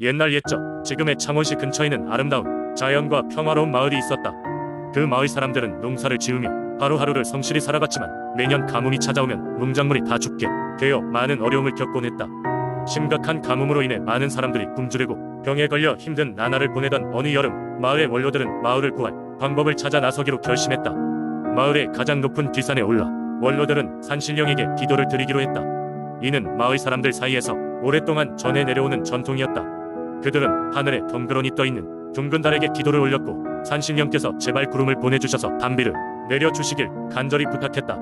옛날 옛적 지금의 창원시 근처에는 아름다운 자연과 평화로운 마을이 있었다. 그 마을 사람들은 농사를 지으며 하루하루를 성실히 살아갔지만 매년 가뭄이 찾아오면 농작물이 다 죽게 되어 많은 어려움을 겪곤 했다. 심각한 가뭄으로 인해 많은 사람들이 굶주리고 병에 걸려 힘든 나날을 보내던 어느 여름, 마을의 원로들은 마을을 구할 방법을 찾아 나서기로 결심했다. 마을의 가장 높은 뒷산에 올라 원로들은 산신령에게 기도를 드리기로 했다. 이는 마을 사람들 사이에서 오랫동안 전해 내려오는 전통이었다. 그들은 하늘에 덩그러니 떠있는 둥근 달에게 기도를 올렸고 산신령께서 제발 구름을 보내주셔서 단비를 내려주시길 간절히 부탁했다.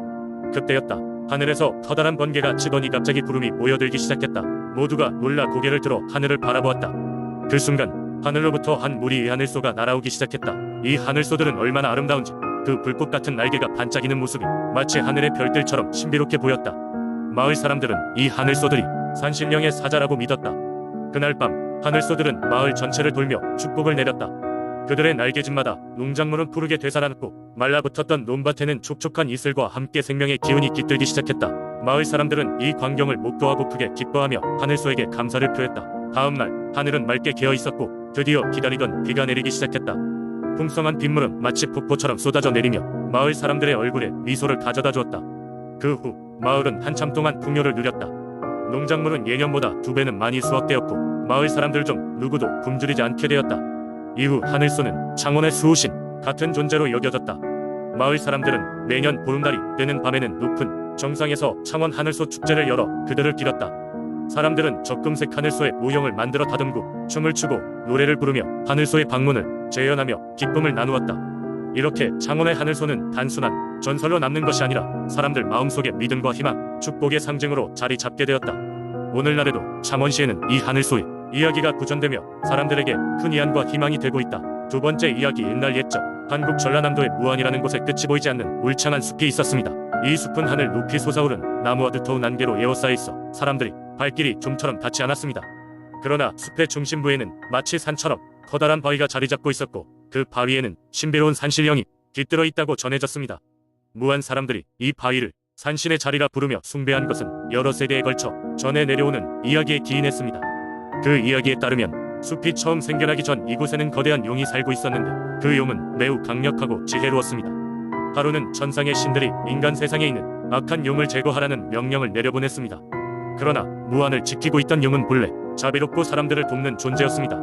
그때였다. 하늘에서 커다란 번개가 치더니 갑자기 구름이 모여들기 시작했다. 모두가 놀라 고개를 들어 하늘을 바라보았다. 그 순간 하늘로부터 한 무리의 하늘소가 날아오기 시작했다. 이 하늘소들은 얼마나 아름다운지 그 불꽃 같은 날개가 반짝이는 모습이 마치 하늘의 별들처럼 신비롭게 보였다. 마을 사람들은 이 하늘소들이 산신령의 사자라고 믿었다. 그날 밤 하늘소들은 마을 전체를 돌며 축복을 내렸다. 그들의 날개짓마다 농작물은 푸르게 되살아났고 말라붙었던 논밭에는 촉촉한 이슬과 함께 생명의 기운이 깃들기 시작했다. 마을 사람들은 이 광경을 목도하고 크게 기뻐하며 하늘소에게 감사를 표했다. 다음날 하늘은 맑게 개어 있었고 드디어 기다리던 비가 내리기 시작했다. 풍성한 빗물은 마치 폭포처럼 쏟아져 내리며 마을 사람들의 얼굴에 미소를 가져다 주었다. 그 후 마을은 한참 동안 풍요를 누렸다. 농작물은 예년보다 2배는 많이 수확되었고 마을 사람들 중 누구도 굶주리지 않게 되었다. 이후 하늘소는 창원의 수호신 같은 존재로 여겨졌다. 마을 사람들은 매년 보름달이 뜨는 밤에는 높은 정상에서 창원 하늘소 축제를 열어 그들을 기렸다. 사람들은 적금색 하늘소의 모형을 만들어 다듬고 춤을 추고 노래를 부르며 하늘소의 방문을 재현하며 기쁨을 나누었다. 이렇게 창원의 하늘소는 단순한 전설로 남는 것이 아니라 사람들 마음속의 믿음과 희망, 축복의 상징으로 자리 잡게 되었다. 오늘날에도 창원시에는 이 하늘소의 이야기가 구전되며 사람들에게 큰 위안과 희망이 되고 있다. 두 번째 이야기. 옛날 옛적 한국 전라남도의 무안이라는 곳에 끝이 보이지 않는 울창한 숲이 있었습니다. 이 숲은 하늘 높이 솟아오른 나무와 두터운 안개로 에워싸여 있어 사람들이 발길이 좀처럼 닿지 않았습니다. 그러나 숲의 중심부에는 마치 산처럼 커다란 바위가 자리 잡고 있었고 그 바위에는 신비로운 산신령이 깃들어 있다고 전해졌습니다. 무안 사람들이 이 바위를 산신의 자리라 부르며 숭배한 것은 여러 세대에 걸쳐 전해 내려오는 이야기에 기인했습니다. 그 이야기에 따르면 숲이 처음 생겨나기 전 이곳에는 거대한 용이 살고 있었는데 그 용은 매우 강력하고 지혜로웠습니다. 하루는 천상의 신들이 인간 세상에 있는 악한 용을 제거하라는 명령을 내려보냈습니다. 그러나 무안을 지키고 있던 용은 본래 자비롭고 사람들을 돕는 존재였습니다.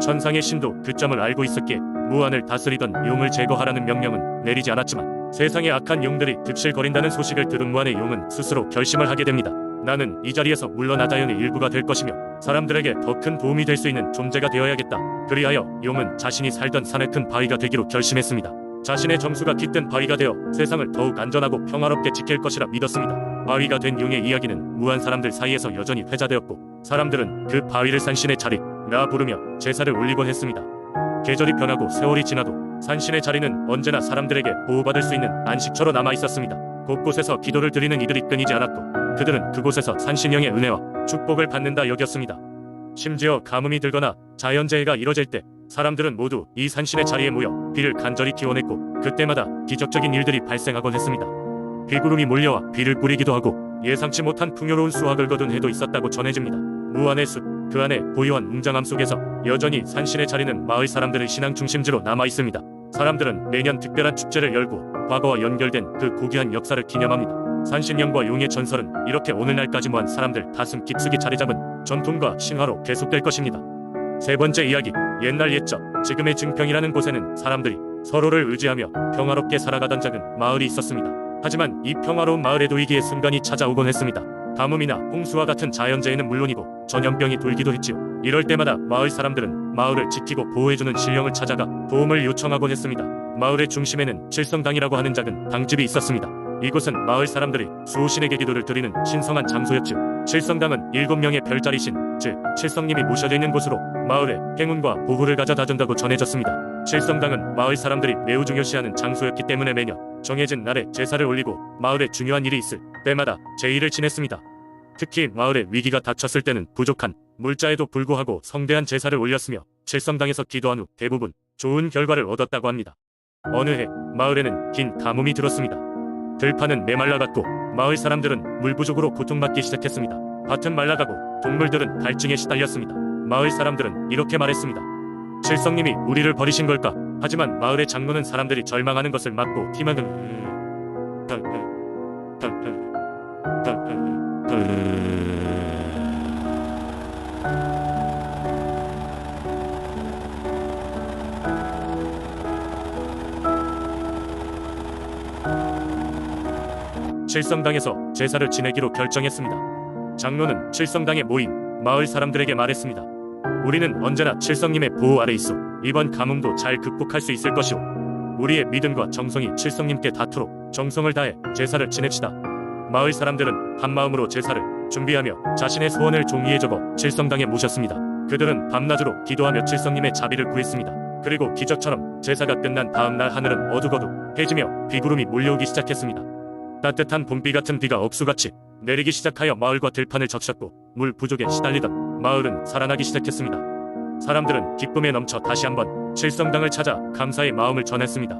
천상의 신도 그 점을 알고 있었기에 무안을 다스리던 용을 제거하라는 명령은 내리지 않았지만 세상의 악한 용들이 득실거린다는 소식을 들은 무안의 용은 스스로 결심을 하게 됩니다. 나는 이 자리에서 물러나 자연의 일부가 될 것이며 사람들에게 더 큰 도움이 될 수 있는 존재가 되어야겠다. 그리하여 용은 자신이 살던 산에 큰 바위가 되기로 결심했습니다. 자신의 점수가 깃든 바위가 되어 세상을 더욱 안전하고 평화롭게 지킬 것이라 믿었습니다. 바위가 된 용의 이야기는 무안 사람들 사이에서 여전히 회자되었고 사람들은 그 바위를 산신의 자리라 부르며 제사를 올리곤 했습니다. 계절이 변하고 세월이 지나도 산신의 자리는 언제나 사람들에게 보호받을 수 있는 안식처로 남아 있었습니다. 곳곳에서 기도를 드리는 이들이 끊이지 않았고 그들은 그곳에서 산신령의 은혜와 축복을 받는다 여겼습니다. 심지어 가뭄이 들거나 자연재해가 이뤄질 때 사람들은 모두 이 산신의 자리에 모여 비를 간절히 기원했고 그때마다 기적적인 일들이 발생하곤 했습니다. 비구름이 몰려와 비를 뿌리기도 하고 예상치 못한 풍요로운 수확을 거둔 해도 있었다고 전해집니다. 무안의 숲, 그 안에 고요한 웅장함 속에서 여전히 산신의 자리는 마을 사람들의 신앙 중심지로 남아 있습니다. 사람들은 매년 특별한 축제를 열고 과거와 연결된 그 고귀한 역사를 기념합니다. 산신령과 용의 전설은 이렇게 오늘날까지 무한 사람들 가슴 깊숙이 자리잡은 전통과 신화로 계속될 것입니다. 세 번째 이야기. 옛날 옛적 지금의 증평이라는 곳에는 사람들이 서로를 의지하며 평화롭게 살아가던 작은 마을이 있었습니다. 하지만 이 평화로운 마을에도 위기의 순간이 찾아오곤 했습니다. 가뭄이나 홍수와 같은 자연재해는 물론이고 전염병이 돌기도 했지요. 이럴 때마다 마을 사람들은 마을을 지키고 보호해주는 신령을 찾아가 도움을 요청하곤 했습니다. 마을의 중심에는 칠성당이라고 하는 작은 당집이 있었습니다. 이곳은 마을 사람들이 수호신에게 기도를 드리는 신성한 장소였죠. 칠성당은 7명의 별자리신, 즉 칠성님이 모셔져 있는 곳으로 마을에 행운과 보호를 가져다 준다고 전해졌습니다. 칠성당은 마을 사람들이 매우 중요시하는 장소였기 때문에 매년 정해진 날에 제사를 올리고 마을에 중요한 일이 있을 때마다 제의를 지냈습니다. 특히 마을에 위기가 닥쳤을 때는 부족한 물자에도 불구하고 성대한 제사를 올렸으며 칠성당에서 기도한 후 대부분 좋은 결과를 얻었다고 합니다. 어느 해 마을에는 긴 가뭄이 들었습니다. 들판은 메말라갔고 마을 사람들은 물 부족으로 고통받기 시작했습니다. 밭은 말라가고 동물들은 갈증에 시달렸습니다. 마을 사람들은 이렇게 말했습니다. 칠성님이 우리를 버리신 걸까? 하지만 마을의 장로는 사람들이 절망하는 것을 막고 희망을 칠성당에서 제사를 지내기로 결정했습니다. 장로는 칠성당에 모인 마을 사람들에게 말했습니다. 우리는 언제나 칠성님의 보호 아래 있어 이번 가뭄도 잘 극복할 수 있을 것이오. 우리의 믿음과 정성이 칠성님께 닿도록 정성을 다해 제사를 지냅시다. 마을 사람들은 한마음으로 제사를 준비하며 자신의 소원을 종이에 적어 칠성당에 모셨습니다. 그들은 밤낮으로 기도하며 칠성님의 자비를 구했습니다. 그리고 기적처럼 제사가 끝난 다음 날 하늘은 어둑어둑해지며 비구름이 몰려오기 시작했습니다. 따뜻한 봄비 같은 비가 억수같이 내리기 시작하여 마을과 들판을 적셨고 물 부족에 시달리던 마을은 살아나기 시작했습니다. 사람들은 기쁨에 넘쳐 다시 한번 칠성당을 찾아 감사의 마음을 전했습니다.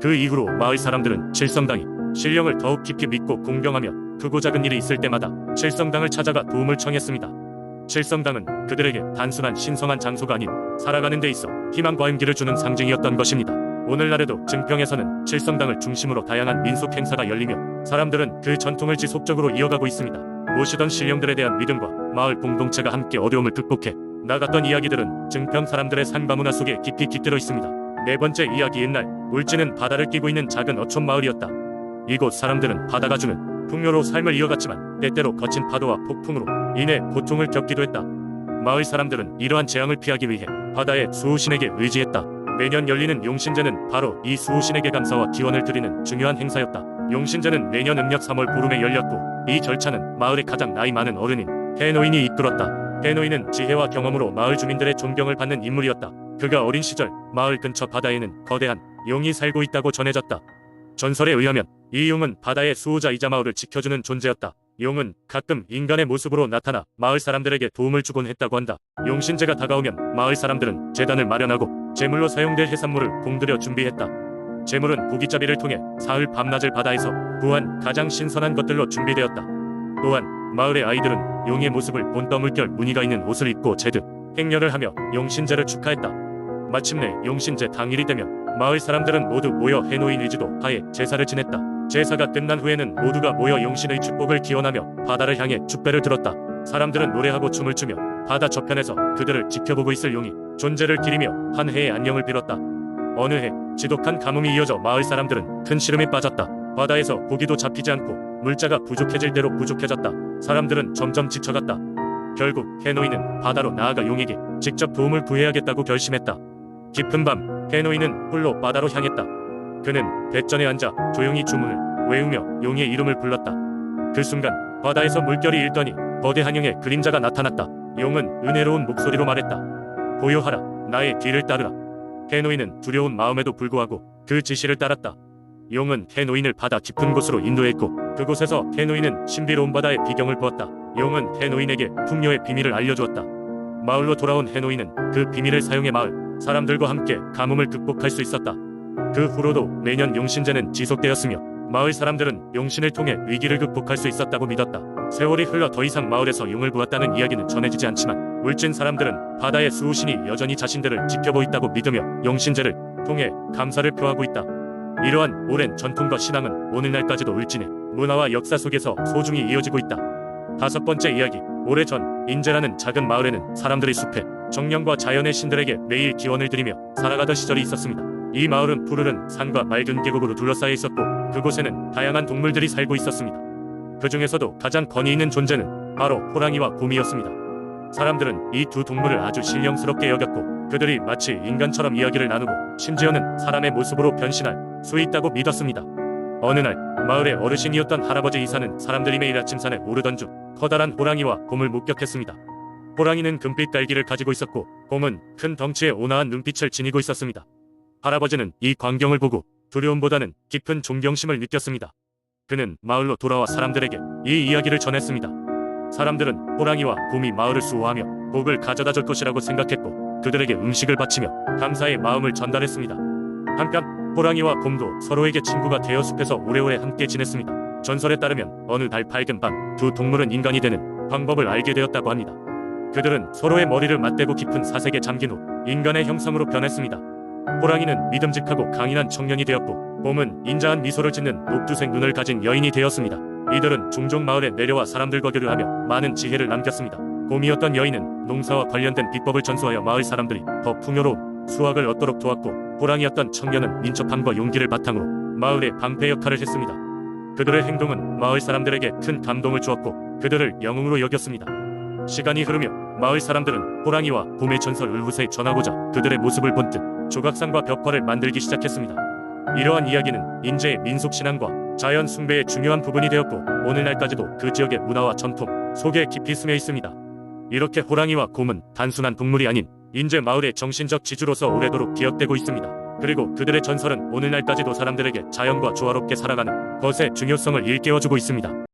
그 이후로 마을 사람들은 칠성당이 신령을 더욱 깊이 믿고 공경하며 크고 작은 일이 있을 때마다 칠성당을 찾아가 도움을 청했습니다. 칠성당은 그들에게 단순한 신성한 장소가 아닌 살아가는 데 있어 희망과 용기를 주는 상징이었던 것입니다. 오늘날에도 증평에서는 칠성당을 중심으로 다양한 민속 행사가 열리며 사람들은 그 전통을 지속적으로 이어가고 있습니다. 모시던 신령들에 대한 믿음과 마을 공동체가 함께 어려움을 극복해 나갔던 이야기들은 증평 사람들의 삶과 문화 속에 깊이 깃들어 있습니다. 네 번째 이야기. 옛날 울진은 바다를 끼고 있는 작은 어촌 마을이었다. 이곳 사람들은 바다가 주는 풍요로 삶을 이어갔지만 때때로 거친 파도와 폭풍으로 인해 고통을 겪기도 했다. 마을 사람들은 이러한 재앙을 피하기 위해 바다의 수호신에게 의지했다. 매년 열리는 용신제는 바로 이 수호신에게 감사와 기원을 드리는 중요한 행사였다. 용신제는 매년 음력 3월 보름에 열렸고 이 절차는 마을의 가장 나이 많은 어른인 해노인이 이끌었다. 해노인은 지혜와 경험으로 마을 주민들의 존경을 받는 인물이었다. 그가 어린 시절 마을 근처 바다에는 거대한 용이 살고 있다고 전해졌다. 전설에 의하면 이 용은 바다의 수호자이자 마을을 지켜주는 존재였다. 용은 가끔 인간의 모습으로 나타나 마을 사람들에게 도움을 주곤 했다고 한다. 용신제가 다가오면 마을 사람들은 제단을 마련하고 제물로 사용될 해산물을 공들여 준비했다. 제물은 고깃잡이를 통해 사흘 밤낮을 바다에서 구한 가장 신선한 것들로 준비되었다. 또한 마을의 아이들은 용의 모습을 본떠 물결 무늬가 있는 옷을 입고 재듯 행렬을 하며 용신제를 축하했다. 마침내 용신제 당일이 되면 마을 사람들은 모두 모여 해노인 의지도 하에 제사를 지냈다. 제사가 끝난 후에는 모두가 모여 용신의 축복을 기원하며 바다를 향해 축배를 들었다. 사람들은 노래하고 춤을 추며 바다 저편에서 그들을 지켜보고 있을 용이 존재를 기리며 한 해의 안녕을 빌었다. 어느 해 지독한 가뭄이 이어져 마을 사람들은 큰 시름에 빠졌다. 바다에서 고기도 잡히지 않고 물자가 부족해질 대로 부족해졌다. 사람들은 점점 지쳐갔다. 결국 해노인은 바다로 나아가 용에게 직접 도움을 구해야겠다고 결심했다. 깊은 밤 해노인은 홀로 바다로 향했다. 그는 뱃전에 앉아 조용히 주문을 외우며 용의 이름을 불렀다. 그 순간 바다에서 물결이 일더니 거대한 용의 그림자가 나타났다. 용은 은혜로운 목소리로 말했다. 고요하라, 나의 뒤를 따르라. 해노인은 두려운 마음에도 불구하고 그 지시를 따랐다. 용은 해노인을 바다 깊은 곳으로 인도했고 그곳에서 해노인은 신비로운 바다의 비경을 보았다. 용은 해노인에게 풍요의 비밀을 알려주었다. 마을로 돌아온 해노인은 그 비밀을 사용해 마을 사람들과 함께 가뭄을 극복할 수 있었다. 그 후로도 매년 용신제는 지속되었으며 마을 사람들은 용신을 통해 위기를 극복할 수 있었다고 믿었다. 세월이 흘러 더 이상 마을에서 용을 보았다는 이야기는 전해지지 않지만 울진 사람들은 바다의 수호신이 여전히 자신들을 지켜보고 있다고 믿으며 용신제를 통해 감사를 표하고 있다. 이러한 오랜 전통과 신앙은 오늘날까지도 울진의 문화와 역사 속에서 소중히 이어지고 있다. 다섯 번째 이야기. 오래전 인제라는 작은 마을에는 사람들이 숲에 정령과 자연의 신들에게 매일 기원을 드리며 살아가던 시절이 있었습니다. 이 마을은 푸르른 산과 맑은 계곡으로 둘러싸여 있었고 그곳에는 다양한 동물들이 살고 있었습니다. 그 중에서도 가장 권위 있는 존재는 바로 호랑이와 곰이었습니다. 사람들은 이 두 동물을 아주 신령스럽게 여겼고 그들이 마치 인간처럼 이야기를 나누고 심지어는 사람의 모습으로 변신할 수 있다고 믿었습니다. 어느 날 마을의 어르신이었던 할아버지 이사는 사람들이 매일 아침 산에 오르던 중 커다란 호랑이와 곰을 목격했습니다. 호랑이는 금빛 갈기를 가지고 있었고 곰은 큰 덩치에 온화한 눈빛을 지니고 있었습니다. 할아버지는 이 광경을 보고 두려움보다는 깊은 존경심을 느꼈습니다. 그는 마을로 돌아와 사람들에게 이 이야기를 전했습니다. 사람들은 호랑이와 곰이 마을을 수호하며 복을 가져다 줄 것이라고 생각했고 그들에게 음식을 바치며 감사의 마음을 전달했습니다. 한편 호랑이와 곰도 서로에게 친구가 되어 숲에서 오래오래 함께 지냈습니다. 전설에 따르면 어느 날 밝은 밤 두 동물은 인간이 되는 방법을 알게 되었다고 합니다. 그들은 서로의 머리를 맞대고 깊은 사색에 잠긴 후 인간의 형상으로 변했습니다. 호랑이는 믿음직하고 강인한 청년이 되었고, 곰은 인자한 미소를 짓는 녹두색 눈을 가진 여인이 되었습니다. 이들은 종종 마을에 내려와 사람들과 교류하며 많은 지혜를 남겼습니다. 곰이었던 여인은 농사와 관련된 비법을 전수하여 마을 사람들이 더 풍요로운 수확을 얻도록 도왔고, 호랑이였던 청년은 민첩함과 용기를 바탕으로 마을의 방패 역할을 했습니다. 그들의 행동은 마을 사람들에게 큰 감동을 주었고 그들을 영웅으로 여겼습니다. 시간이 흐르며 마을 사람들은 호랑이와 곰의 전설을 후세에 전하고자 그들의 모습을 본뜻 조각상과 벽화를 만들기 시작했습니다. 이러한 이야기는 인제의 민속신앙과 자연 숭배의 중요한 부분이 되었고, 오늘날까지도 그 지역의 문화와 전통 속에 깊이 스며 있습니다. 이렇게 호랑이와 곰은 단순한 동물이 아닌 인제 마을의 정신적 지주로서 오래도록 기억되고 있습니다. 그리고 그들의 전설은 오늘날까지도 사람들에게 자연과 조화롭게 살아가는 것의 중요성을 일깨워주고 있습니다.